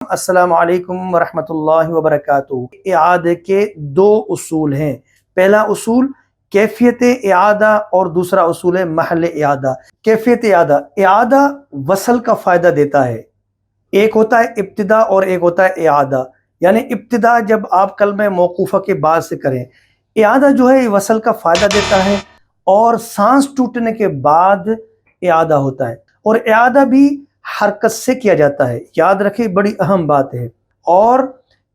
السلام علیکم ورحمۃ اللہ وبرکاتہ۔ اعادے کے دو اصول ہیں۔ پہلا اصول کیفیت اعادہ اور دوسرا اصول ہے محل اعادہ۔ کیفیت اعادہ، اعادہ وصل کا فائدہ دیتا ہے۔ ایک ہوتا ہے ابتدا اور ایک ہوتا ہے اعادہ، یعنی ابتدا جب آپ کلمہ موقوفہ کے بعد سے کریں، اعادہ جو ہے وصل کا فائدہ دیتا ہے اور سانس ٹوٹنے کے بعد اعادہ ہوتا ہے، اور اعادہ بھی حرکت سے کیا جاتا ہے، یاد رکھیں بڑی اہم بات ہے۔ اور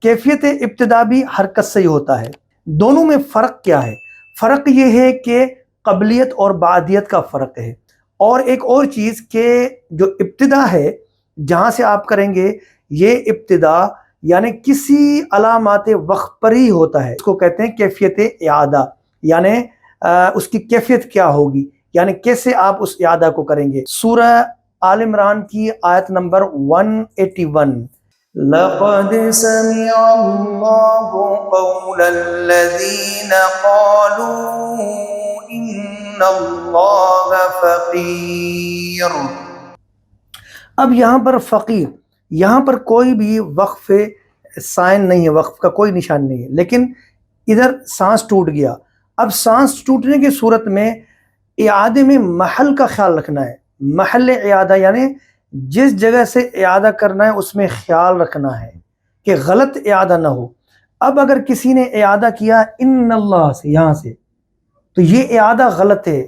کیفیت ابتدا بھی حرکت سے ہی ہوتا ہے۔ دونوں میں فرق کیا ہے؟ فرق یہ ہے کہ قبلیت اور بعدیت کا فرق ہے، اور ایک اور چیز کہ جو ابتدا ہے جہاں سے آپ کریں گے، یہ ابتدا یعنی کسی علامات وقت پر ہی ہوتا ہے، اس کو کہتے ہیں کیفیت اعادہ، یعنی اس کی کیفیت کیا ہوگی، یعنی کیسے آپ اس اعادہ کو کریں گے۔ سورہ آل عمران کی آیت نمبر 181، لَقَدْ سَمِعَ اللَّهُ قَوْلَ الَّذِينَ قَالُوا إِنَّ اللَّهَ فَقِيرٌ۔ اب یہاں پر فقیر، یہاں پر کوئی بھی وقف سائن نہیں ہے، وقف کا کوئی نشان نہیں ہے، لیکن ادھر سانس ٹوٹ گیا۔ اب سانس ٹوٹنے کی صورت میں اعادے میں محل کا خیال رکھنا ہے۔ محل اعادہ یعنی جس جگہ سے اعادہ کرنا ہے اس میں خیال رکھنا ہے کہ غلط اعادہ نہ ہو۔ اب اگر کسی نے اعادہ کیا ان اللہ سے، یہاں سے، تو یہ اعادہ غلط ہے۔